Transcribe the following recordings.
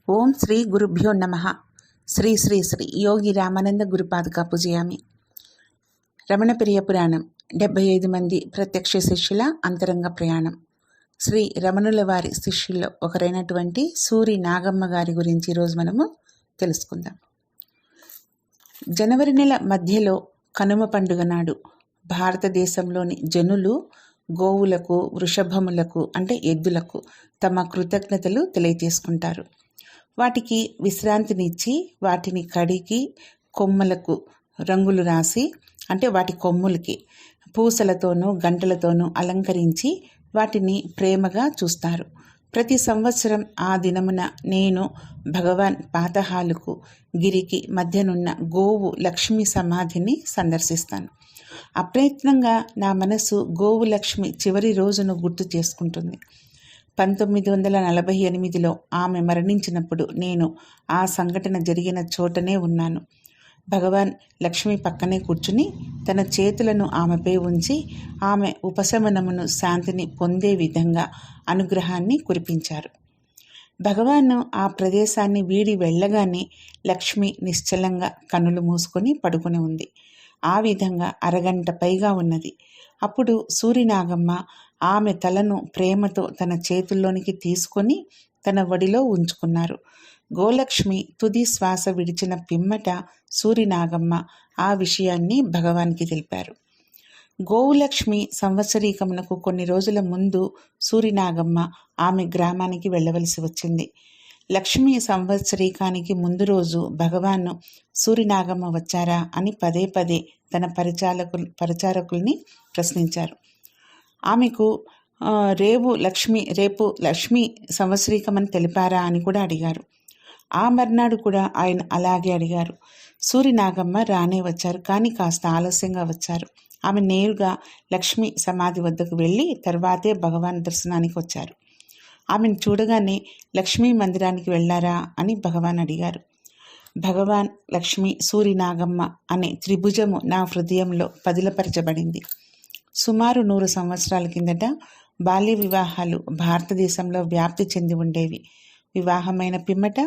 ఓం శ్రీ గురుభ్యో నమః. శ్రీ శ్రీ శ్రీ యోగి రామానంద గురుపాదుకా పూజయామి. రమణప్రియ పురాణం 75 మంది ప్రత్యక్ష శిష్యుల అంతరంగ ప్రయాణం. శ్రీ రమణుల వారి శిష్యుల్లో ఒకరైనటువంటి సూరి నాగమ్మ గారి గురించి ఈరోజు మనము తెలుసుకుందాం. జనవరి నెల మధ్యలో కనుమ పండుగ నాడు భారతదేశంలోని జనులు గోవులకు, వృషభములకు అంటే ఎద్దులకు తమ కృతజ్ఞతలు తెలియజేసుకుంటారు. వాటికి విశ్రాంతినిచ్చి వాటిని కడిగి కొమ్మలకు రంగులు రాసి అంటే వాటి కొమ్ములకి పూసలతోనూ గంటలతోనూ అలంకరించి వాటిని ప్రేమగా చూస్తారు. ప్రతి సంవత్సరం ఆ దినమున నేను భగవాన్ పాతహాలుకు గిరికి మధ్యనున్న గోవు లక్ష్మి సమాధిని సందర్శిస్తాను. అప్రయత్నంగా నా మనసు గోవు లక్ష్మి చివరి రోజును గుర్తు చేసుకుంటుంది. 1948లో ఆమె మరణించినప్పుడు నేను ఆ సంఘటన జరిగిన చోటనే ఉన్నాను. భగవాన్ లక్ష్మి పక్కనే కూర్చుని తన చేతులను ఆమెపై ఉంచి ఆమె ఉపశమనమును, శాంతిని పొందే విధంగా అనుగ్రహాన్ని కురిపించారు. భగవాను ఆ ప్రదేశాన్ని వీడి వెళ్ళగానే లక్ష్మి నిశ్చలంగా కన్నులు మూసుకొని పడుకుని ఉంది. ఆ విధంగా అరగంట పైగా ఉన్నది. అప్పుడు సూరినాగమ్మ ఆమె తలను ప్రేమతో తన చేతుల్లోనికి తీసుకొని తన ఒడిలో ఉంచుకున్నారు. గోలక్ష్మి తుది శ్వాస విడిచిన పిమ్మట సూరినాగమ్మ ఆ విషయాన్ని భగవాన్కి తెలిపారు. గోవులక్ష్మి సంవత్సరీకమునకు కొన్ని రోజుల ముందు సూరినాగమ్మ ఆమె గ్రామానికి వెళ్ళవలసి వచ్చింది. లక్ష్మి సంవత్సరీకానికి ముందు రోజు భగవాను సూరినాగమ్మ వచ్చారా అని పదే పదే తన పరిచారకుల్ని ప్రశ్నించారు. ఆమెకు రేపు లక్ష్మి సంవత్సరీకమని తెలిపారా అని కూడా అడిగారు. ఆ మర్నాడు కూడా ఆయన అలాగే అడిగారు. సూరినాగమ్మ రానే వచ్చారు, కానీ కాస్త ఆలస్యంగా వచ్చారు. ఆమె నేరుగా లక్ష్మి సమాధి వద్దకు వెళ్ళి తర్వాతే భగవాన్ దర్శనానికి వచ్చారు. ఆమెను చూడగానే లక్ష్మీ మందిరానికి వెళ్ళారా అని భగవాన్ అడిగారు. భగవాన్, లక్ష్మి, సూరినాగమ్మ అనే త్రిభుజము నా హృదయంలో పదిలపరచబడింది. సుమారు 100 సంవత్సరాల కిందట బాల్య వివాహాలు భారతదేశంలో వ్యాప్తి చెంది ఉండేవి. వివాహమైన పిమ్మట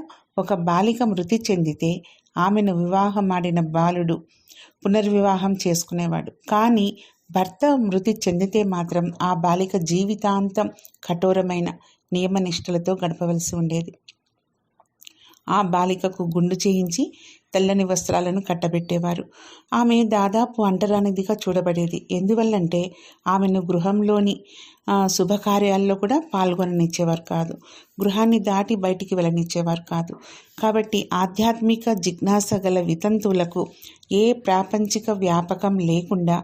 ఒక బాలిక మృతి చెందితే ఆమెను వివాహమాడిన బాలుడు పునర్వివాహం చేసుకునేవాడు. కానీ భర్త మృతి చెందితే మాత్రం ఆ బాలిక జీవితాంతం కఠోరమైన నియమనిష్టలతో గడపవలసి ఉండేది. ఆ బాలికకు గుండు చేయించి తెల్లని వస్త్రాలను కట్టబెట్టేవారు. ఆమె దాదాపు అంటరానిదిగా చూడబడేది. ఎందువల్లంటే ఆమెను గృహంలోని శుభకార్యాల్లో కూడా పాల్గొననిచ్చేవారు కాదు. గృహాన్ని దాటి బయటికి వెళ్ళనిచ్చేవారు కాదు. కాబట్టి ఆధ్యాత్మిక జిజ్ఞాస గల వితంతువులకు ఏ ప్రాపంచిక వ్యాపకం లేకుండా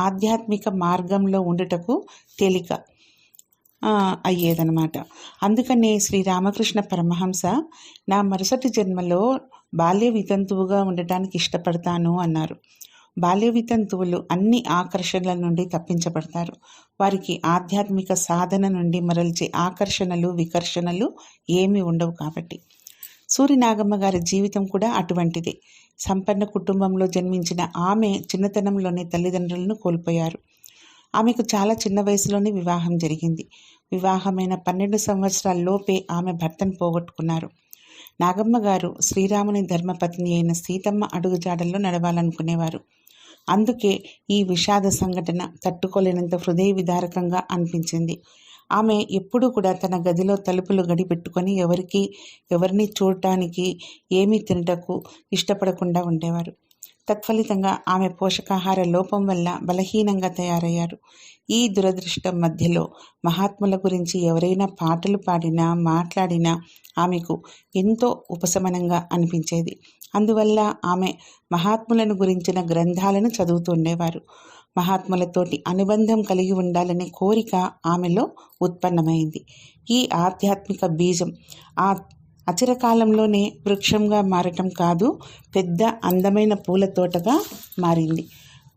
ఆధ్యాత్మిక మార్గంలో ఉండుటకు తేలిక అయ్యేదన్నమాట. అందుకనే శ్రీరామకృష్ణ పరమహంస నా మరుసటి జన్మలో బాల్య వితంతువుగా ఉండటానికి ఇష్టపడతాను అన్నారు. బాల్య వితంతువులు అన్ని ఆకర్షణల నుండి తప్పించబడతారు. వారికి ఆధ్యాత్మిక సాధన నుండి మరల్చే ఆకర్షణలు, వికర్షణలు ఏమీ ఉండవు. కాబట్టి సూరినాగమ్మ గారి జీవితం కూడా అటువంటిదే. సంపన్న కుటుంబంలో జన్మించిన ఆమె చిన్నతనంలోనే తల్లిదండ్రులను కోల్పోయారు. ఆమెకు చాలా చిన్న వయసులోనే వివాహం జరిగింది. వివాహమైన 12 సంవత్సరాల లోపే ఆమె భర్తను పోగొట్టుకున్నారు. నాగమ్మ గారు శ్రీరాముని ధర్మపత్ని అయిన సీతమ్మ అడుగుజాడల్లో నడవాలనుకునేవారు. అందుకే ఈ విషాద సంఘటన తట్టుకోలేనంత హృదయ విదారకంగా అనిపించింది. ఆమె ఎప్పుడూ కూడా తన గదిలో తలుపులు గడిపెట్టుకొని ఎవరిని చూడటానికి, ఏమీ తినటకు ఇష్టపడకుండా ఉండేవారు. తత్ఫలితంగా ఆమె పోషకాహార లోపం వల్ల బలహీనంగా తయారయ్యారు. ఈ దురదృష్టం మధ్యలో మహాత్ముల గురించి ఎవరైనా పాటలు పాడినా, మాట్లాడినా ఆమెకు ఎంతో ఉపశమనంగా అనిపించేది. అందువల్ల ఆమె మహాత్ములను గురించిన గ్రంథాలను చదువుతుండేవారు. మహాత్ములతోటి అనుబంధం కలిగి ఉండాలనే కోరిక ఆమెలో ఉత్పన్నమైంది. ఈ ఆధ్యాత్మిక బీజం అచిరకాలంలోనే వృక్షంగా మారటం కాదు, పెద్ద అందమైన పూల తోటగా మారింది.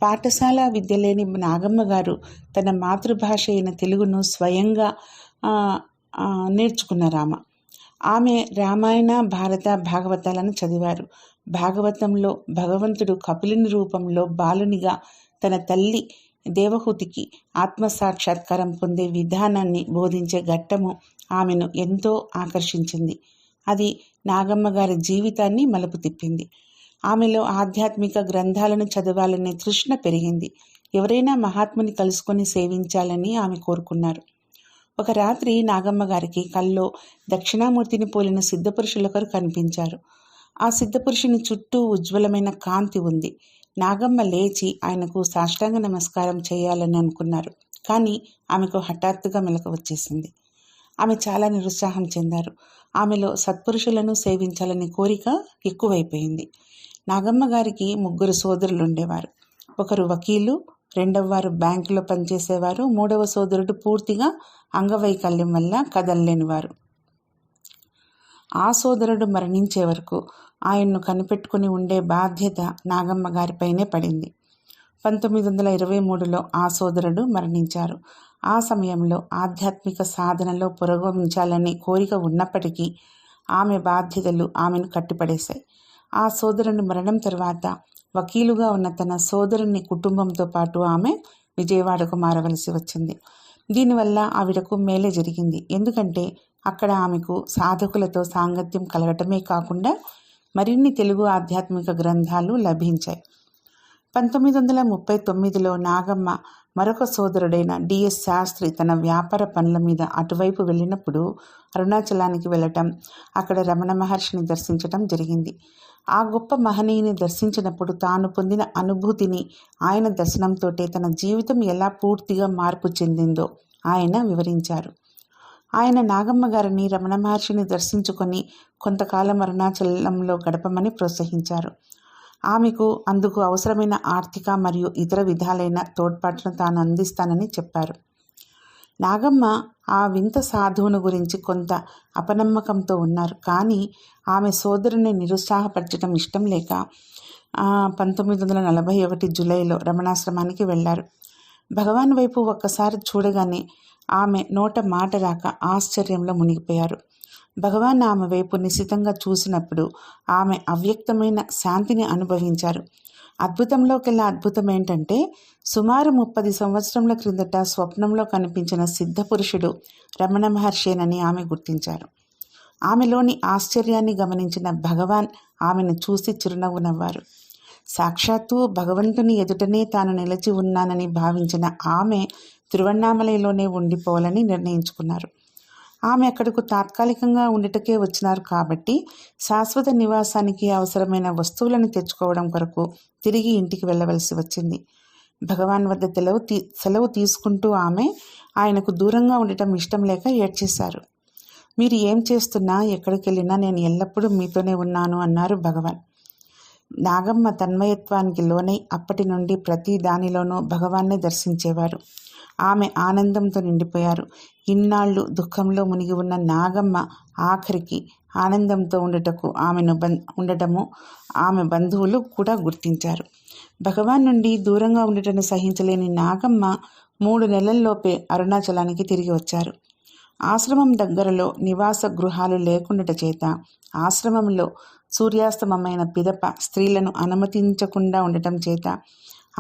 పాఠశాల విద్య లేని నాగమ్మ గారు తన మాతృభాష అయిన తెలుగును స్వయంగా నేర్చుకున్నారు. ఆమె రామాయణ, భారత, భాగవతాలను చదివారు. భాగవతంలో భగవంతుడు కపిలుని రూపంలో బాలునిగా తన తల్లి దేవహూతికి ఆత్మసాక్షాత్కారం పొందే విధానాన్ని బోధించే ఘట్టము ఆమెను ఎంతో ఆకర్షించింది. అది నాగమ్మ గారి జీవితాన్ని మలుపు తిప్పింది. ఆమెలో ఆధ్యాత్మిక గ్రంథాలను చదవాలనే తృష్ణ పెరిగింది. ఎవరైనా మహాత్ముని కలుసుకొని సేవించాలని ఆమె కోరుకున్నారు. ఒక రాత్రి నాగమ్మ గారికి కల్లో దక్షిణామూర్తిని పోలిన సిద్ధపురుషులొకరు కనిపించారు. ఆ సిద్ధపురుషుని చుట్టూ ఉజ్వలమైన కాంతి ఉంది. నాగమ్మ లేచి ఆయనకు సాష్టాంగ నమస్కారం చేయాలని అనుకున్నారు. కానీ ఆమెకు హఠాత్తుగా మెలకు వచ్చేసింది. ఆమె చాలా నిరుత్సాహం చెందారు. ఆమెలో సత్పురుషులను సేవించాలనే కోరిక ఎక్కువైపోయింది. నాగమ్మ గారికి 3 సోదరులు ఉండేవారు. ఒకరు వకీలు, రెండవవారు బ్యాంకులో పనిచేసేవారు, మూడవ సోదరుడు పూర్తిగా అంగవైకల్యం వల్ల కదలలేనివారు. ఆ సోదరుడు మరణించే వరకు ఆయన్ను కనిపెట్టుకుని ఉండే బాధ్యత నాగమ్మ గారిపైనే పడింది. 1923లో ఆ సోదరుడు మరణించారు. ఆ సమయంలో ఆధ్యాత్మిక సాధనలో పురోగమించాలనే కోరిక ఉన్నప్పటికీ ఆమె బాధ్యతలు ఆమెను కట్టిపడేశాయి. ఆ సోదరుని మరణం తర్వాత వకీలుగా ఉన్న తన సోదరుని కుటుంబంతో పాటు ఆమె విజయవాడకు మారవలసి వచ్చింది. దీనివల్ల ఆవిడకు మేలే జరిగింది. ఎందుకంటే అక్కడ ఆమెకు సాధకులతో సాంగత్యం కలగటమే కాకుండా మరిన్ని తెలుగు ఆధ్యాత్మిక గ్రంథాలు లభించాయి. 1939లో నాగమ్మ మరొక సోదరుడైన డిఎస్ శాస్త్రి తన వ్యాపార పనుల మీద అటువైపు వెళ్ళినప్పుడు అరుణాచలానికి వెళ్ళటం, అక్కడ రమణ మహర్షిని దర్శించటం జరిగింది. ఆ గొప్ప మహనీయుని దర్శించినప్పుడు తాను పొందిన అనుభూతిని, ఆయన దర్శనంతోటే తన జీవితం ఎలా పూర్తిగా మార్పు చెందిందో ఆయన వివరించారు. ఆయన నాగమ్మ గారిని రమణ మహర్షిని దర్శించుకొని కొంతకాలం అరుణాచలంలో గడపమని ప్రోత్సహించారు. ఆమెకు అందుకు అవసరమైన ఆర్థిక మరియు ఇతర విధాలైన తోడ్పాటును తాను అందిస్తానని చెప్పారు. నాగమ్మ ఆ వింత సాధువును గురించి కొంత అపనమ్మకంతో ఉన్నారు. కానీ ఆమె సోదరుని నిరుత్సాహపరచడం ఇష్టం లేక 1941 జూలైలో రమణాశ్రమానికి వెళ్లారు. భగవాన్ వైపు ఒక్కసారి చూడగానే ఆమె నోట మాట రాక ఆశ్చర్యంలో మునిగిపోయారు. భగవాన్ ఆమె వైపు నిశితంగా చూసినప్పుడు ఆమె అవ్యక్తమైన శాంతిని అనుభవించారు. అద్భుతంలోకెల్లా అద్భుతం ఏంటంటే సుమారు 30 సంవత్సరముల క్రిందట స్వప్నంలో కనిపించిన సిద్ధపురుషుడు రమణ మహర్షేనని ఆమె గుర్తించారు. ఆమెలోని ఆశ్చర్యాన్ని గమనించిన భగవాన్ ఆమెను చూసి చిరునవ్వు నవ్వారు. సాక్షాత్తు భగవంతుని ఎదుటనే తాను నిలిచి ఉన్నానని భావించిన ఆమె తిరువణ్ణామలైలోనే ఉండిపోవాలని నిర్ణయించుకున్నారు. ఆమె అక్కడకు తాత్కాలికంగా ఉండటకే వచ్చినారు కాబట్టి శాశ్వత నివాసానికి అవసరమైన వస్తువులను తెచ్చుకోవడం కొరకు తిరిగి ఇంటికి వెళ్ళవలసి వచ్చింది. భగవాన్ వద్ద సెలవు తీసుకుంటూ ఆమె ఆయనకు దూరంగా ఉండటం ఇష్టం లేక ఏడ్చేశారు. మీరు ఏం చేస్తున్నా, ఎక్కడికి వెళ్ళినా నేను ఎల్లప్పుడూ మీతోనే ఉన్నాను అన్నారు భగవాన్. నాగమ్మ తన్మయత్వానికి లోనై అప్పటి నుండి ప్రతి దానిలోనూ భగవాన్నే దర్శించేవారు. ఆమె ఆనందంతో నిండిపోయారు. ఇన్నాళ్ళు దుఃఖంలో మునిగి ఉన్న నాగమ్మ ఆఖరికి ఆనందంతో ఉండటము ఆమె బంధువులు కూడా గుర్తించారు. భగవాన్ నుండి దూరంగా ఉండటను సహించలేని నాగమ్మ 3 నెలల్లోపే అరుణాచలానికి తిరిగి వచ్చారు. ఆశ్రమం దగ్గరలో నివాస గృహాలు లేకుండట చేత ఆశ్రమంలో సూర్యాస్తమమైన పిదప స్త్రీలను అనుమతించకుండా ఉండటం చేత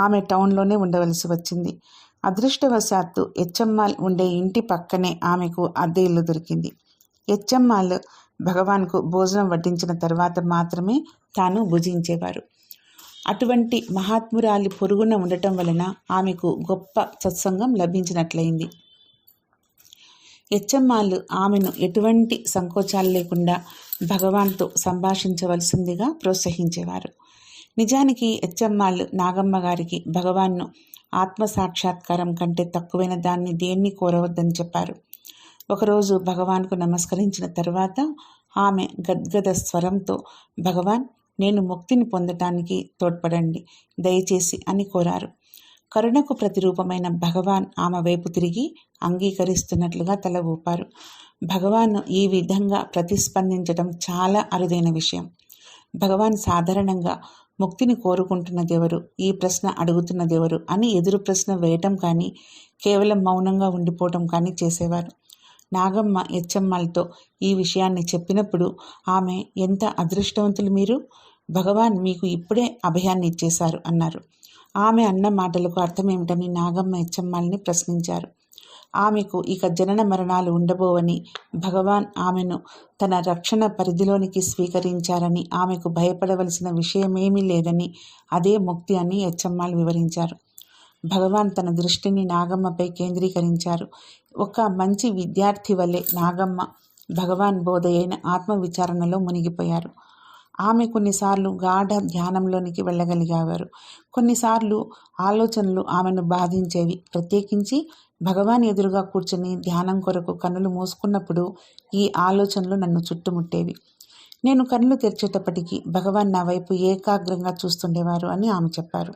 ఆమె టౌన్లోనే ఉండవలసి వచ్చింది. అదృష్టవశాత్తు హెచ్ఎమ్మాల్ ఉండే ఇంటి పక్కనే ఆమెకు అద్దె ఇల్లు దొరికింది. హెచ్ఎమ్మాల్ భగవాన్కు భోజనం వడ్డించిన తర్వాత మాత్రమే తాను భుజించేవారు. అటువంటి మహాత్మురాలి పొరుగున ఉండటం వలన ఆమెకు గొప్ప సత్సంగం లభించినట్లయింది. హెచ్ఎమ్మాల్ ఆమెను ఎటువంటి సంకోచాలు లేకుండా భగవాన్తో సంభాషించవలసిందిగా ప్రోత్సహించేవారు. నిజానికి హెచ్ఎమ్మాల్ నాగమ్మ గారికి భగవాన్ను ఆత్మసాక్షాత్కారం కంటే తక్కువైన దాన్ని దేన్ని కోరవద్దని చెప్పారు. ఒకరోజు భగవాన్కు నమస్కరించిన తర్వాత ఆమె గద్గద స్వరంతో, భగవాన్, నేను ముక్తిని పొందటానికి తోడ్పడండి దయచేసి అని కోరారు. కరుణకు ప్రతిరూపమైన భగవాన్ ఆమె వైపు తిరిగి అంగీకరిస్తున్నట్లుగా తల ఊపారు. భగవాన్ ఈ విధంగా ప్రతిస్పందించడం చాలా అరుదైన విషయం. భగవాన్ సాధారణంగా ముక్తిని కోరుకుంటున్నదెవరు, ఈ ప్రశ్న అడుగుతున్నదెవరు అని ఎదురు ప్రశ్న వేయటం కానీ కేవలం మౌనంగా ఉండిపోవటం కానీ చేసేవారు. నాగమ్మ హెచ్ఎమ్మాల్తో ఈ విషయాన్ని చెప్పినప్పుడు ఆమె, ఎంత అదృష్టవంతులు మీరు, భగవాన్ మీకు ఇప్పుడే అభయాన్ని ఇచ్చేశారు అన్నారు. ఆమె అన్న మాటలకు అర్థమేమిటని నాగమ్మ హెచ్ఎమ్మాల్ని ప్రశ్నించారు. ఆమెకు ఇక జనన మరణాలు ఉండబోవని, భగవాన్ ఆమెను తన రక్షణ పరిధిలోనికి స్వీకరించారని, ఆమెకు భయపడవలసిన విషయమేమీ లేదని, అదే ముక్తి అని యచ్చమ్మాళ్ళు వివరించారు. భగవాన్ తన దృష్టిని నాగమ్మపై కేంద్రీకరించారు. ఒక మంచి విద్యార్థి వలె నాగమ్మ భగవాన్ బోధ అయిన ఆత్మవిచారణలో మునిగిపోయారు. ఆమె కొన్నిసార్లు గాఢ ధ్యానంలోనికి వెళ్ళగలిగేవారు. కొన్నిసార్లు ఆలోచనలు ఆమెను బాధించేవి. ప్రత్యేకించి భగవాన్ ఎదురుగా కూర్చుని ధ్యానం కొరకు కన్నులు మూసుకున్నప్పుడు ఈ ఆలోచనలు నన్ను చుట్టుముట్టేవి. నేను కన్నులు తెరిచేటప్పటికీ భగవాన్ నా వైపు ఏకాగ్రంగా చూస్తుండేవారు అని ఆమె చెప్పారు.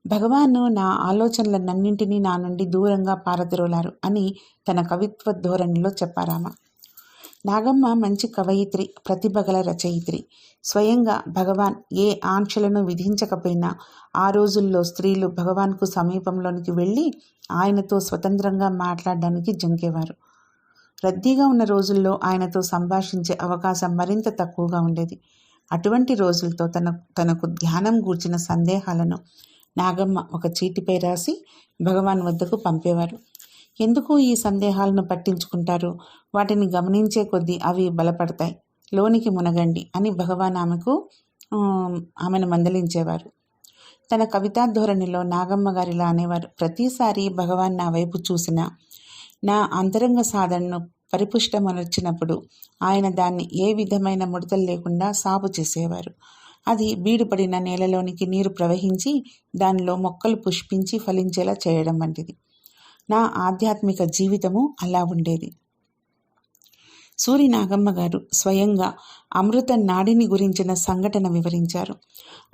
భగవాను నా ఆలోచనలన్నింటినీ నా నుండి దూరంగా పారద్రోలారు అని తన కవిత్వ ధోరణిలో చెప్పారామ. నాగమ్మ మంచి కవయిత్రి, ప్రతిభ గల రచయిత్రి. స్వయంగా భగవాన్ ఏ ఆంక్షలను విధించకపోయినా ఆ రోజుల్లో స్త్రీలు భగవాన్కు సమీపంలోనికి వెళ్ళి ఆయనతో స్వతంత్రంగా మాట్లాడడానికి జంకేవారు. రద్దీగా ఉన్న రోజుల్లో ఆయనతో సంభాషించే అవకాశం మరింత తక్కువగా ఉండేది. అటువంటి రోజులతో తనకు ధ్యానం గూర్చిన సందేహాలను నాగమ్మ ఒక చీటిపై రాసి భగవాన్ వద్దకు పంపేవారు. ఎందుకు ఈ సందేహాలను పట్టించుకుంటారు? వాటిని గమనించే కొద్దీ అవి బలపడతాయి. లోనికి మునగండి అని భగవాన్ ఆమెను మందలించేవారు. తన కవితా ధోరణిలో నాగమ్మ గారిలా అనేవారు. ప్రతిసారి భగవాన్ నా వైపు చూసినా, నా అంతరంగ సాధనను పరిపుష్టమనర్చినప్పుడు ఆయన దాన్ని ఏ విధమైన ముడతలు లేకుండా సాపు చేసేవారు. అది బీడుపడిన నేలలోనికి నీరు ప్రవహించి దానిలో మొక్కలు పుష్పించి ఫలించేలా చేయడం వంటిది. నా ఆధ్యాత్మిక జీవితము అలా ఉండేది. సూరి నాగమ్మ గారు స్వయంగా అమృత నాడిని గురించిన సంఘటన వివరించారు.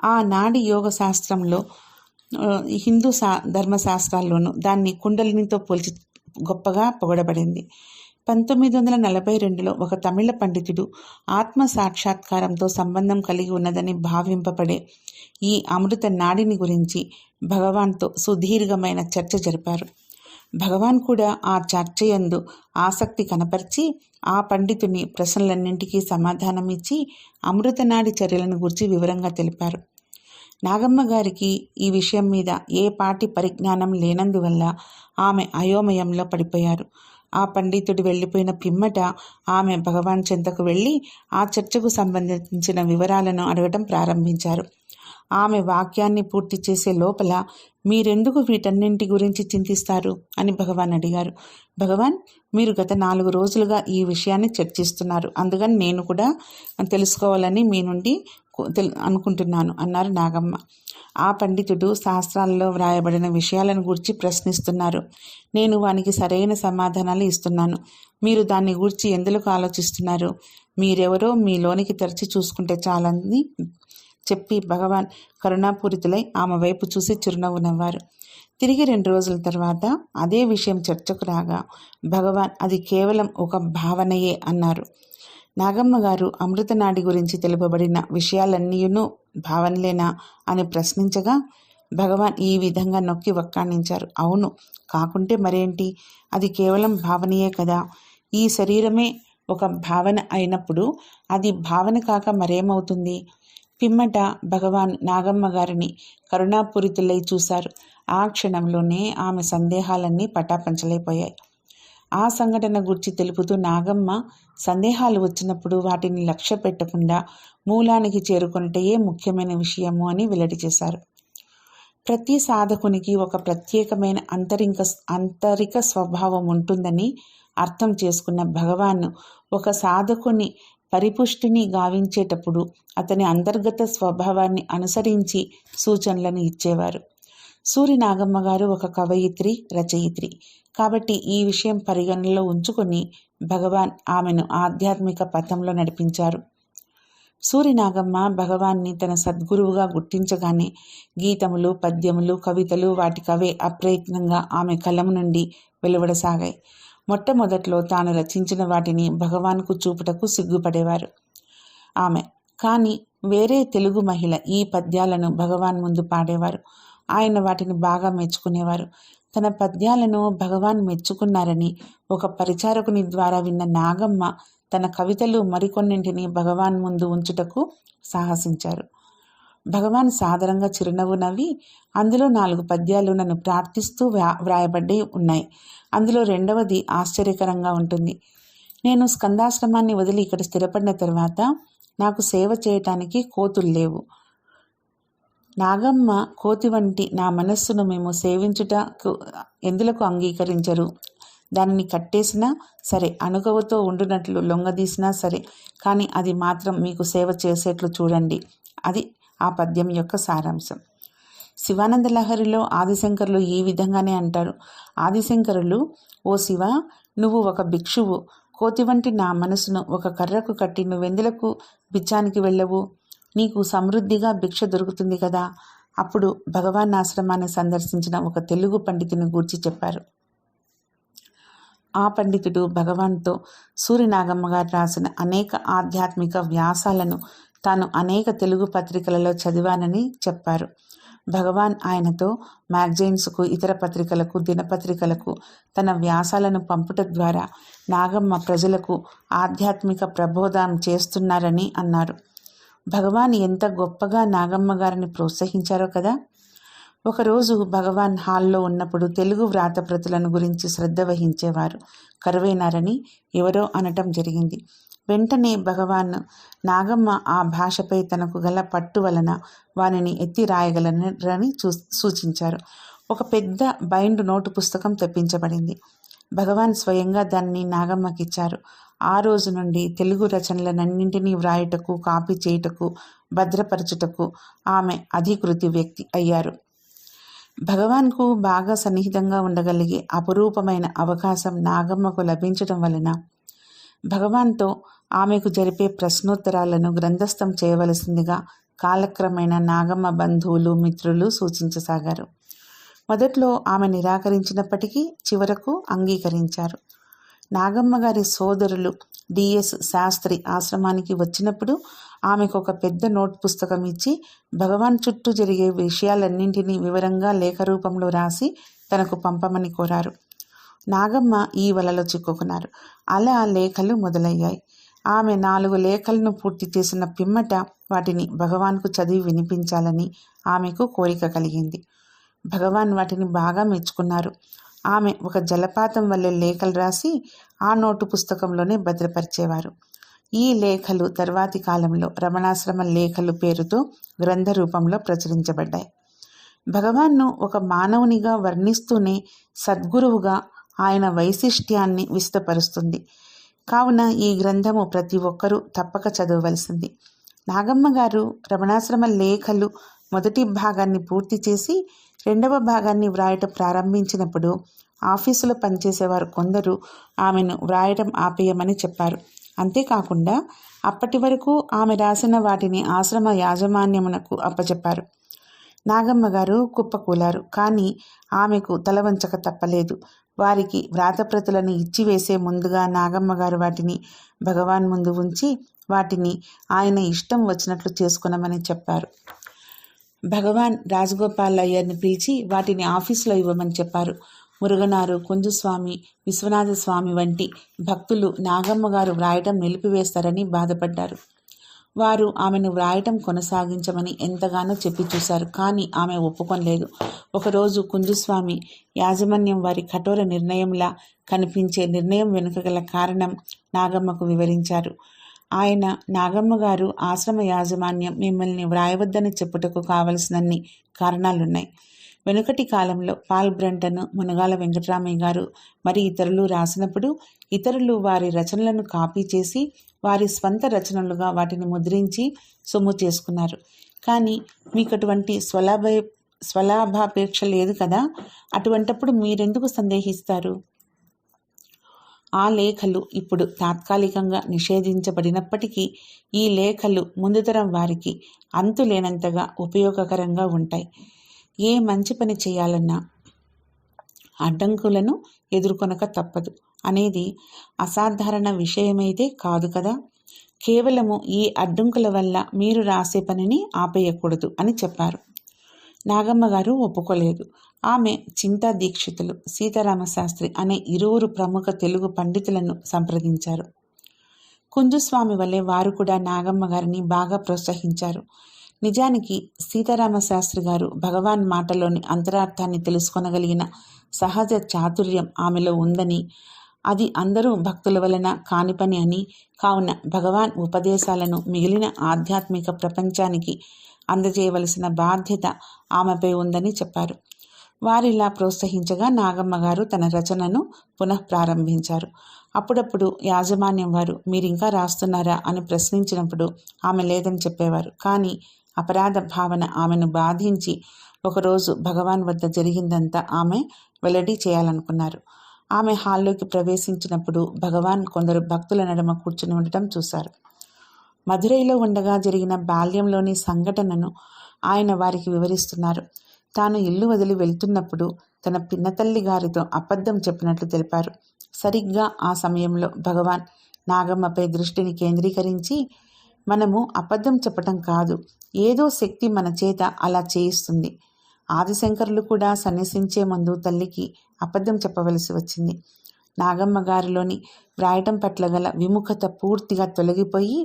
ఆ నాడి యోగ శాస్త్రంలో, హిందూ ధర్మశాస్త్రాల్లోనూ దాన్ని కుండలినితో పోల్చి గొప్పగా పొగడబడింది. 1942లో ఒక తమిళ పండితుడు ఆత్మ సాక్షాత్కారంతో సంబంధం కలిగి ఉన్నదని భావింపబడే ఈ అమృత నాడిని గురించి భగవాన్తో సుదీర్ఘమైన చర్చ జరిపారు. భగవాన్ కూడా ఆ చర్చయందు ఆసక్తి కనపరిచి ఆ పండితుని ప్రశ్నలన్నింటికీ సమాధానం ఇచ్చి అమృతనాడి చర్యలను గురించి వివరంగా తెలిపారు. నాగమ్మ గారికి ఈ విషయం మీద ఏ పాటి పరిజ్ఞానం లేనందువల్ల ఆమె అయోమయంలో పడిపోయారు. ఆ పండితుడు వెళ్ళిపోయిన పిమ్మట ఆమె భగవాన్ చెంతకు వెళ్ళి ఆ చర్చకు సంబంధించిన వివరాలను అడగటం ప్రారంభించారు. ఆమె వాక్యాన్ని పూర్తి చేసే లోపల, మీరెందుకు వీటన్నింటి గురించి చింతిస్తారు అని భగవాన్ అడిగారు. భగవాన్, మీరు గత 4 రోజులుగా ఈ విషయాన్ని చర్చిస్తున్నారు, అందుకని నేను కూడా తెలుసుకోవాలని మీ నుండి అనుకుంటున్నాను అన్నారు నాగమ్మ. ఆ పండితుడు శాస్త్రాల్లో వ్రాయబడిన విషయాలను గురించి ప్రశ్నిస్తున్నారు. నేను వానికి సరైన సమాధానాలు ఇస్తున్నాను. మీరు దాన్ని గూర్చి ఎందుకు ఆలోచిస్తున్నారు? మీరెవరో మీలోనికి తెరచి చూసుకుంటే చాలని చెప్పి భగవాన్ కరుణాపూరితులై ఆమె వైపు చూసి చిరునవ్వు నవ్వారు. తిరిగి 2 రోజుల తర్వాత అదే విషయం చర్చకు రాగా భగవాన్ అది కేవలం ఒక భావనయే అన్నారు. నాగమ్మ గారు అమృతనాడి గురించి తెలుపబడిన విషయాలన్నీయును భావనలేనా అని ప్రశ్నించగా భగవాన్ ఈ విధంగా నొక్కి వక్కాణించారు. అవును, కాకుంటే మరేంటి, అది కేవలం భావనయే కదా. ఈ శరీరమే ఒక భావన అయినప్పుడు అది భావన కాక మరేమవుతుంది? పిమ్మట భగవాన్ నాగమ్మ గారిని కరుణాపూరితులై చూశారు. ఆ క్షణంలోనే ఆమె సందేహాలన్నీ పటాపంచలైపోయాయి. ఆ సంఘటన గురించి తెలుపుతూ నాగమ్మ సందేహాలు వచ్చినప్పుడు వాటిని లక్ష్య పెట్టకుండా మూలానికి చేరుకొనుటయే ముఖ్యమైన విషయము అని వెల్లడి చేశారు. ప్రతి సాధకునికి ఒక ప్రత్యేకమైన అంతరిక స్వభావం ఉంటుందని అర్థం చేసుకున్న భగవాన్ ఒక సాధకుని పరిపుష్టిని గావించేటప్పుడు అతని అంతర్గత స్వభావాన్ని అనుసరించి సూచనలను ఇచ్చేవారు. సూరి నాగమ్మ గారు ఒక కవయిత్రి, రచయిత్రి కాబట్టి ఈ విషయం పరిగణనలో ఉంచుకొని భగవాన్ ఆమెను ఆధ్యాత్మిక పథంలో నడిపించారు. సూరి నాగమ్మ భగవాన్ని తన సద్గురువుగా గుర్తించగానే గీతములు, పద్యములు, కవితలు వాటికవే అప్రయత్నంగా ఆమె కలం నుండి వెలువడసాగాయి. మొట్టమొదట్లో తాను రచించిన వాటిని భగవాన్కు చూపుటకు సిగ్గుపడేవారు ఆమె. కానీ వేరే తెలుగు మహిళ ఈ పద్యాలను భగవాన్ ముందు పాడేవారు. ఆయన వాటిని బాగా మెచ్చుకునేవారు. తన పద్యాలను భగవాన్ మెచ్చుకున్నారని ఒక పరిచారకుని ద్వారా విన్న నాగమ్మ తన కవితలు మరికొన్నింటిని భగవాన్ ముందు ఉంచుటకు సాహసించారు. భగవాన్ సాదరంగా చిరునవ్వు నవ్వి, అందులో 4 పద్యాలు నన్ను ప్రార్థిస్తూ వ్రాయబడి ఉన్నాయి. అందులో 2వది ఆశ్చర్యకరంగా ఉంటుంది. నేను స్కందాశ్రమాన్ని వదిలి ఇక్కడ స్థిరపడిన తర్వాత నాకు సేవ చేయటానికి కోతులు లేవు. నాగమ్మ కోతి వంటి నా మనస్సును మేము సేవించుటకు ఎందులకు అంగీకరించరు? దానిని కట్టేసినా సరే, అణుగవతో ఉండునట్లు లొంగదీసినా సరే, కానీ అది మాత్రం మీకు సేవ చేసేట్లు చూడండి. అది ఆ పద్యం యొక్క సారాంశం. శివానంద లహరిలో ఆదిశంకరులు ఈ విధంగానే అంటారు. ఆదిశంకరులు, ఓ శివ, నువ్వు ఒక భిక్షువు. కోతి వంటి నా మనసును ఒక కర్రకు కట్టి నువ్వెందులకు బిచ్చానికి వెళ్ళవు? నీకు సమృద్ధిగా భిక్ష దొరుకుతుంది కదా. అప్పుడు భగవాన్ ఆశ్రమాన్ని సందర్శించిన ఒక తెలుగు పండితుని గూర్చి చెప్పారు. ఆ పండితుడు భగవాన్తో సూర్యనాగమ్మ గారు రాసిన అనేక ఆధ్యాత్మిక వ్యాసాలను తాను అనేక తెలుగు పత్రికలలో చదివానని చెప్పారు. భగవాన్ ఆయనతో మ్యాగజైన్స్కు, ఇతర పత్రికలకు, దినపత్రికలకు తన వ్యాసాలను పంపుట ద్వారా నాగమ్మ ప్రజలకు ఆధ్యాత్మిక ప్రబోధం చేస్తున్నారని అన్నారు. భగవాన్ ఎంత గొప్పగా నాగమ్మ గారిని ప్రోత్సహించారో కదా. ఒకరోజు భగవాన్ హాల్లో ఉన్నప్పుడు తెలుగు వ్రాతప్రతులను గురించి శ్రద్ధ వహించేవారు కరువైనారని ఎవరో అనటం జరిగింది. వెంటనే భగవాన్ నాగమ్మ ఆ భాషపై తనకు గల పట్టు వలన వానిని ఎత్తి రాయగలరని సూచించారు. ఒక పెద్ద బైండ్ నోటు పుస్తకం తెప్పించబడింది. భగవాన్ స్వయంగా దాన్ని నాగమ్మకిచ్చారు. ఆ రోజు నుండి తెలుగు రచనలనన్నింటినీ వ్రాయుటకు, కాపీ చేయుటకు, భద్రపరచుటకు ఆమె అధికృతి వ్యక్తి అయ్యారు. భగవాన్కు బాగా సన్నిహితంగా ఉండగలిగే అపురూపమైన అవకాశం నాగమ్మకు లభించడం వలన భగవాన్తో ఆమెకు జరిపే ప్రశ్నోత్తరాలను గ్రంథస్థం చేయవలసిందిగా కాలక్రమేణా నాగమ్మ బంధువులు, మిత్రులు సూచించసాగారు. మొదట్లో ఆమె నిరాకరించినప్పటికీ చివరకు అంగీకరించారు. నాగమ్మ గారి సోదరులు డిఎస్ శాస్త్రి ఆశ్రమానికి వచ్చినప్పుడు ఆమెకు ఒక పెద్ద నోట్ పుస్తకం ఇచ్చి భగవాన్ చుట్టూ జరిగే విషయాలన్నింటినీ వివరంగా లేఖ రూపంలో రాసి తనకు పంపమని కోరారు. నాగమ్మ ఈ వలలో చిక్కుకున్నారు. అలా లేఖలు మొదలయ్యాయి. ఆమె 4 లేఖలను పూర్తి చేసిన పిమ్మట వాటిని భగవాన్కు చదివి వినిపించాలని ఆమెకు కోరిక కలిగింది. భగవాన్ వాటిని బాగా మెచ్చుకున్నారు. ఆమె ఒక జలపాతం వల్లే లేఖలు రాసి ఆ నోటు పుస్తకంలోనే భద్రపరిచేవారు. ఈ లేఖలు తర్వాతి కాలంలో రమణాశ్రమ లేఖలు పేరుతో గ్రంథ రూపంలో ప్రచురించబడ్డాయి. భగవాన్ను ఒక మానవునిగా వర్ణిస్తూనే సద్గురువుగా ఆయన వైశిష్ట్యాన్ని విస్తపరుస్తుంది. కావున ఈ గ్రంథము ప్రతి ఒక్కరూ తప్పక చదవవలసింది. నాగమ్మ గారు రమణాశ్రమ లేఖలు మొదటి భాగాన్ని పూర్తి చేసి 2వ భాగాన్ని వ్రాయటం ప్రారంభించినప్పుడు ఆఫీసులో పనిచేసేవారు కొందరు ఆమెను వ్రాయటం ఆపేయమని చెప్పారు. అంతేకాకుండా అప్పటి వరకు ఆమె రాసిన వాటిని ఆశ్రమ యాజమాన్యమునకు అప్పచెప్పారు. నాగమ్మ గారు కుప్పకూలారు. కానీ ఆమెకు తలవంచక తప్పలేదు. వారికి వ్రాతప్రతులను ఇచ్చివేసే ముందుగా నాగమ్మ గారు వాటిని భగవాన్ ముందు ఉంచి వాటిని ఆయన ఇష్టం వచ్చినట్లు చేసుకునమని చెప్పారు. భగవాన్ రాజగోపాల్ అయ్యర్ని పిలిచి వాటిని ఆఫీసులో ఇవ్వమని చెప్పారు. మురుగనారు, కుంజుస్వామి, విశ్వనాథస్వామి వంటి భక్తులు నాగమ్మ గారు వ్రాయటం నిలిపివేస్తారని బాధపడ్డారు. వారు ఆమెను వ్రాయటం కొనసాగించమని ఎంతగానో చెప్పి చూశారు. కానీ ఆమె ఒప్పుకొనలేదు. ఒకరోజు కుంజుస్వామి యాజమాన్యం వారి కఠోర నిర్ణయంలా కనిపించే నిర్ణయం వెనుక గల కారణం నాగమ్మకు వివరించారు. ఆయన, నాగమ్మ గారు ఆశ్రమ యాజమాన్యం మిమ్మల్ని వ్రాయవద్దని చెప్పుటకు కావలసినన్ని కారణాలున్నాయి. వెనుకటి కాలంలో పాల్ బ్రంటన్, మునగాల వెంకటరామయ్య గారు మరి ఇతరులు రాసినప్పుడు ఇతరులు వారి రచనలను కాపీ చేసి వారి స్వంత రచనలుగా వాటిని ముద్రించి సొమ్ము చేసుకున్నారు. కానీ మీకు అటువంటి స్వలాభాపేక్ష లేదు కదా. అటువంటప్పుడు మీరెందుకు సందేహిస్తారు? ఆ లేఖలు ఇప్పుడు తాత్కాలికంగా నిషేధించబడినప్పటికీ ఈ లేఖలు ముందు తరం వారికి అంతులేనంతగా ఉపయోగకరంగా ఉంటాయి. ఏ మంచి పని చేయాలన్నా అడ్డంకులను ఎదుర్కొనక తప్పదు అనేది అసాధారణ విషయమైతే కాదు కదా. కేవలము ఈ అడ్డంకుల వల్ల మీరు రాసే పనిని ఆపేయకూడదు అని చెప్పారు. నాగమ్మ గారు ఒప్పుకోలేదు. ఆమె చింతా దీక్షితులు, సీతారామశాస్త్రి అనే 2 ప్రముఖ తెలుగు పండితులను సంప్రదించారు. కుంజుస్వామి వల్లే వారు కూడా నాగమ్మ గారిని బాగా ప్రోత్సహించారు. నిజానికి సీతారామశాస్త్రి గారు భగవాన్ మాటలోని అంతరార్థాన్ని తెలుసుకొనగలిగిన సహజ చాతుర్యం ఆమెలో ఉందని, అది అందరూ భక్తుల వలన కాని పని అని, కావున భగవాన్ ఉపదేశాలను మిగిలిన ఆధ్యాత్మిక ప్రపంచానికి అందజేయవలసిన బాధ్యత ఆమెపై ఉందని చెప్పారు. వారిలా ప్రోత్సహించగా నాగమ్మ గారు తన రచనను పునఃప్రారంభించారు. అప్పుడప్పుడు యాజమాన్యం వారు మీరింకా రాస్తున్నారా అని ప్రశ్నించినప్పుడు ఆమె లేదని చెప్పేవారు. కానీ అపరాధ భావన ఆమెను బాధించి ఒకరోజు భగవాన్ వద్ద జరిగిందంతా ఆమె వెల్లడి చేయాలనుకున్నారు. ఆమె హాల్లోకి ప్రవేశించినప్పుడు భగవాన్ కొందరు భక్తుల నడుమ కూర్చుని ఉండటం చూశారు. మధురైలో ఉండగా జరిగిన బాల్యంలోని సంఘటనను ఆయన వారికి వివరిస్తున్నారు. తాను ఇల్లు వదిలి వెళ్తున్నప్పుడు తన పిన్నతల్లి గారితో అబద్ధం చెప్పినట్లు తెలిపారు. సరిగ్గా ఆ సమయంలో భగవాన్ నాగమ్మపై దృష్టిని కేంద్రీకరించి, మనము అబద్ధం చెప్పటం కాదు, ఏదో శక్తి మన చేత అలా చేయిస్తుంది. ఆదిశంకరులు కూడా సన్యసించే ముందు తల్లికి అబద్ధం చెప్పవలసి వచ్చింది. నాగమ్మ గారిలోని వ్రాయటం పట్ల గల విముఖత పూర్తిగా తొలగిపోయి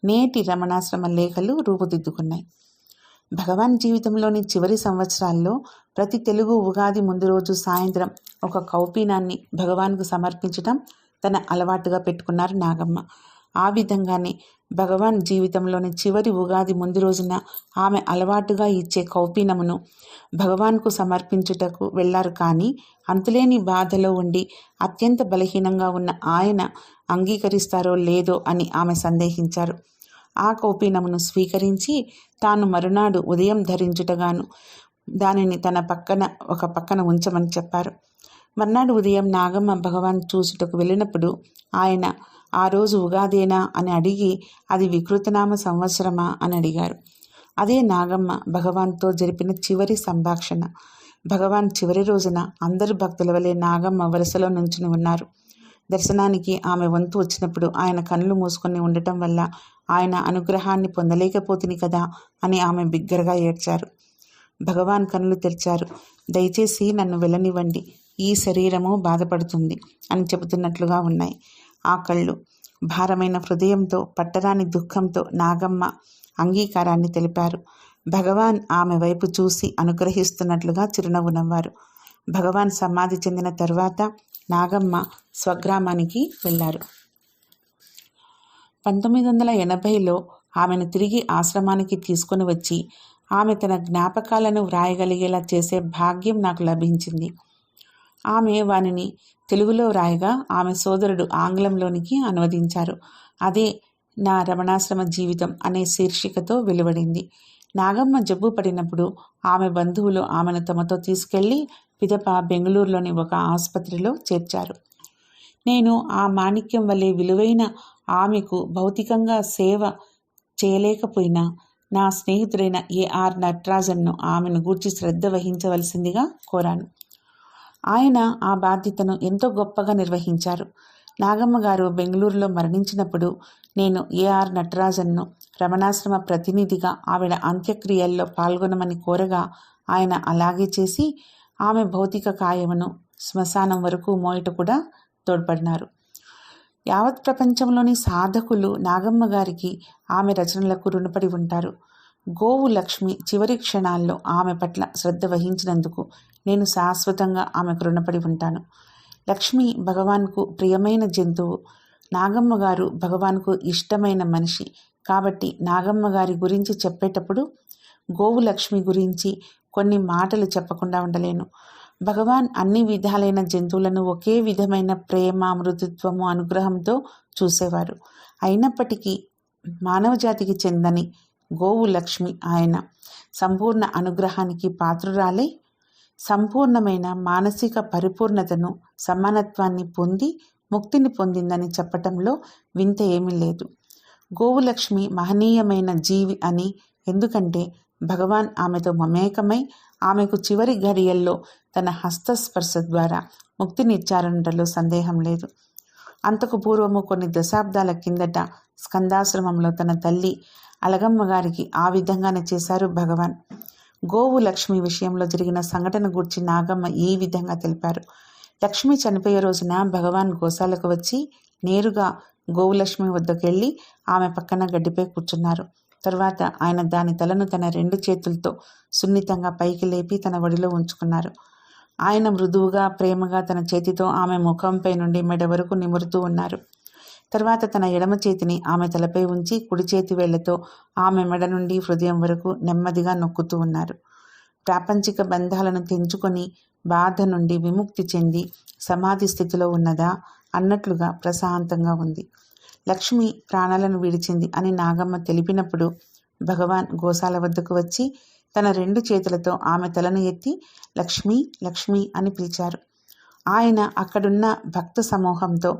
నేటి రమణాశ్రమ లేఖలు రూపుదిద్దుకున్నాయి. భగవాన్ జీవితంలోని చివరి సంవత్సరాల్లో ప్రతి తెలుగు ఉగాది ముందు రోజు సాయంత్రం ఒక కౌపీనాన్ని భగవాన్కు సమర్పించటం తన అలవాటుగా పెట్టుకున్నారు నాగమ్మ. ఆ విధంగానే భగవాన్ జీవితంలోని చివరి ఉగాది ముందు రోజున ఆమె అలవాటుగా ఇచ్చే కౌపీనమును భగవాన్కు సమర్పించుటకు వెళ్లారు. కానీ అంతులేని బాధలో ఉండి అత్యంత బలహీనంగా ఉన్న ఆయన అంగీకరిస్తారో లేదో అని ఆమె సందేహించారు. ఆ కౌపీనమును స్వీకరించి తాను మరునాడు ఉదయం ధరించుటగాను దానిని తన పక్కన ఉంచమని చెప్పారు. మర్నాడు ఉదయం నాగమ్మ భగవాన్ చూసుటకు వెళ్ళినప్పుడు ఆయన ఆ రోజు ఉగాదేనా అని అడిగి, అది వికృతనామ సంవత్సరమా అని అడిగారు. అదే నాగమ్మ భగవాన్తో జరిపిన చివరి సంభాషణ. భగవాన్ చివరి రోజున అందరు భక్తుల వలె నాగమ్మ వరుసలో నుంచుని ఉన్నారు. దర్శనానికి ఆమె వంతు వచ్చినప్పుడు ఆయన కళ్ళు మూసుకొని ఉండటం వల్ల ఆయన అనుగ్రహాన్ని పొందలేకపోతుంది కదా అని ఆమె బిగ్గరగా ఏడ్చారు. భగవాన్ కళ్ళు తెరిచారు. దయచేసి నన్ను వెళ్ళనివ్వండి, ఈ శరీరము బాధపడుతుంది అని చెబుతున్నట్లుగా ఉన్నాయి ఆ కళ్ళు. భారమైన హృదయంతో పట్టరాని దుఃఖంతో నాగమ్మ అంగీకారాన్ని తెలిపారు. భగవాన్ ఆమె వైపు చూసి అనుగ్రహిస్తున్నట్లుగా చిరునవ్వు నవ్వారు. భగవాన్ సమాధి చెందిన తర్వాత నాగమ్మ స్వగ్రామానికి వెళ్ళారు. 1980లో ఆమెను తిరిగి ఆశ్రమానికి తీసుకొని వచ్చి ఆమె తన జ్ఞాపకాలను వ్రాయగలిగేలా చేసే భాగ్యం నాకు లభించింది. ఆమె వానిని తెలుగులో వ్రాయగా ఆమె సోదరుడు ఆంగ్లంలోనికి అనువదించారు. అదే నా రమణాశ్రమ జీవితం అనే శీర్షికతో వెలువడింది. నాగమ్మ జబ్బు పడినప్పుడు ఆమె బంధువులు ఆమెను తమతో తీసుకెళ్లి పిదప బెంగళూరులోని ఒక ఆసుపత్రిలో చేర్చారు. నేను ఆ మాణిక్యం వల్లే విలువైన ఆమెకు భౌతికంగా సేవ చేయలేకపోయినా నా స్నేహితుడైన ఏఆర్ నటరాజన్ను ఆమెను గూర్చి శ్రద్ధ వహించవలసిందిగా కోరాను. ఆయన ఆ బాధ్యతను ఎంతో గొప్పగా నిర్వహించారు. నాగమ్మ గారు బెంగళూరులో మరణించినప్పుడు నేను ఏఆర్ నటరాజన్ను రమణాశ్రమ ప్రతినిధిగా ఆవిడ అంత్యక్రియల్లో పాల్గొనమని కోరగా ఆయన అలాగే చేసి ఆమె భౌతిక కాయమును శ్మశానం వరకు మోయట కూడా తోడ్పడినారు. యావత్ ప్రపంచంలోని సాధకులు నాగమ్మ గారికి ఆమె రచనలకు రుణపడి ఉంటారు. గోవు లక్ష్మి చివరి క్షణాల్లో ఆమె పట్ల శ్రద్ధ వహించినందుకు నేను శాశ్వతంగా ఆమెకు రుణపడి ఉంటాను. లక్ష్మి భగవాన్కు ప్రియమైన జంతువు. నాగమ్మ గారు భగవాన్కు ఇష్టమైన మనిషి. కాబట్టి నాగమ్మ గారి గురించి చెప్పేటప్పుడు గోవు లక్ష్మి గురించి కొన్ని మాటలు చెప్పకుండా ఉండలేను. భగవాన్ అన్ని విధాలైన జంతువులను ఒకే విధమైన ప్రేమ, మృదుత్వము, అనుగ్రహంతో చూసేవారు. అయినప్పటికీ మానవజాతికి చెందని గోవు లక్ష్మి ఆయన సంపూర్ణ అనుగ్రహానికి పాత్రురాలై సంపూర్ణమైన మానసిక పరిపూర్ణతను, సమానత్వాన్ని పొంది ముక్తిని పొందిందని చెప్పటంలో వింత ఏమీ లేదు. గోవులక్ష్మి మహనీయమైన జీవి అని, ఎందుకంటే భగవాన్ ఆమెతో మమేకమై ఆమెకు చివరి ఘడియల్లో తన హస్తస్పర్శ ద్వారా ముక్తినిచ్చారనటంలో సందేహం లేదు. అంతకు పూర్వము కొన్ని దశాబ్దాల కిందట స్కందాశ్రమంలో తన తల్లి అలగమ్మ గారికి ఆ విధంగానే చేశారు భగవాన్. గోవు లక్ష్మి విషయంలో జరిగిన సంఘటన గూర్చి నాగమ్మ ఈ విధంగా తెలిపారు. లక్ష్మి చనిపోయే రోజున భగవాన్ గోశాలకు వచ్చి నేరుగా గోవులక్ష్మి వద్దకు వెళ్ళి ఆమె పక్కన గడ్డిపై కూర్చున్నారు. తర్వాత ఆయన దాని తలను తన 2 చేతులతో సున్నితంగా పైకి లేపి తన ఒడిలో ఉంచుకున్నారు. ఆయన మృదువుగా ప్రేమగా తన చేతితో ఆమె ముఖంపై నుండి మెడ వరకు నిమురుతూ ఉన్నారు. తర్వాత తన ఎడమ చేతిని ఆమె తలపై ఉంచి కుడి చేతి వేళ్లతో ఆమె మెడ నుండి హృదయం వరకు నెమ్మదిగా నొక్కుతూ ఉన్నారు. ప్రాపంచిక బంధాలను తెంచుకొని బాధ నుండి విముక్తి చెంది సమాధి స్థితిలో ఉన్నదా అన్నట్లుగా ప్రశాంతంగా ఉంది. లక్ష్మి ప్రాణాలను విడిచింది అని నాగమ్మ తెలిపినప్పుడు భగవాన్ గోశాల వద్దకు వచ్చి తన 2 చేతులతో ఆమె తలను ఎత్తి లక్ష్మి లక్ష్మి అని పిలిచారు. ఆయన అక్కడున్న భక్త సమూహంతో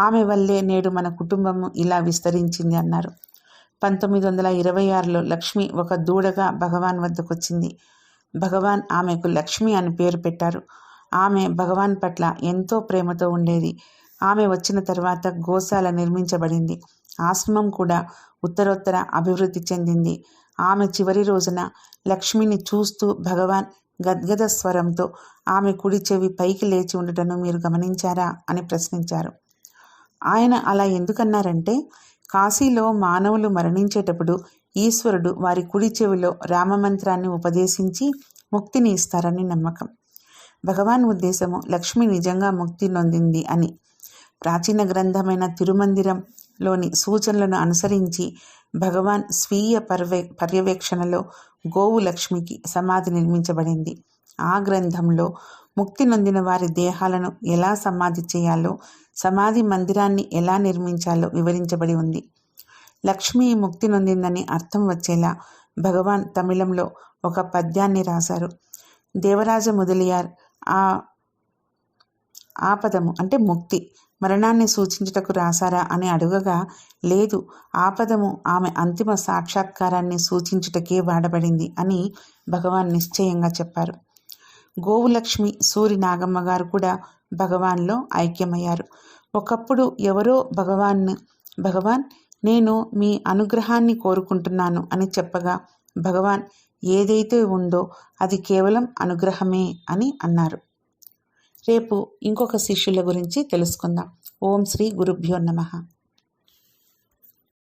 ఆమె వల్లే నేడు మన కుటుంబము ఇలా విస్తరించింది అన్నారు. 1926లో లక్ష్మి ఒక దూడగా భగవాన్ వద్దకొచ్చింది. భగవాన్ ఆమెకు లక్ష్మి అని పేరు పెట్టారు. ఆమె భగవాన్ పట్ల ఎంతో ప్రేమతో ఉండేది. ఆమె వచ్చిన తర్వాత గోశాల నిర్మించబడింది. ఆశ్రమం కూడా ఉత్తరోత్తర అభివృద్ధి చెందింది. ఆమె చివరి రోజున లక్ష్మిని చూస్తూ భగవాన్ గద్గద స్వరంతో ఆమె కుడి చెవి పైకి లేచి ఉండటను మీరు గమనించారా అని ప్రశ్నించారు. ఆయన అలా ఎందుకన్నారంటే, కాశీలో మానవులు మరణించేటప్పుడు ఈశ్వరుడు వారి కుడి చెవిలో రామమంత్రాన్ని ఉపదేశించి ముక్తిని ఇస్తారని నమ్మకం. భగవాన్ ఉద్దేశము లక్ష్మి నిజంగా ముక్తి నొందింది అని. ప్రాచీన గ్రంథమైన తిరుమందిరంలోని సూచనలను అనుసరించి భగవాన్ స్వీయ పర్యవేక్షణలో గోవు లక్ష్మికి సమాధి నిర్మించబడింది. ఆ గ్రంథంలో ముక్తి నొందిన వారి దేహాలను ఎలా సమాధి చేయాలో, సమాధి మందిరాన్ని ఎలా నిర్మించాలో వివరించబడి ఉంది. లక్ష్మి ముక్తి నొందిందని అర్థం వచ్చేలా భగవాన్ తమిళంలో ఒక పద్యాన్ని రాశారు. దేవరాజ ముదలియార్ ఆ పదము అంటే ముక్తి మరణాన్ని సూచించుటకు రాశారా అని అడుగగా, లేదు, ఆ పదము ఆమె అంతిమ సాక్షాత్కారాన్ని సూచించుటకే వాడబడింది అని భగవాన్ నిశ్చయంగా చెప్పారు. గోవులక్ష్మి సూరి నాగమ్మ గారు కూడా భగవాన్లో ఐక్యమయ్యారు. ఒకప్పుడు ఎవరో భగవాన్ నేను మీ అనుగ్రహాన్ని కోరుకుంటున్నాను అని చెప్పగా భగవాన్ ఏదైతే ఉందో అది కేవలం అనుగ్రహమే అని అన్నారు. రేపు ఇంకొక శిష్యుల గురించి తెలుసుకుందాం. ఓం శ్రీ గురుభ్యో నమః.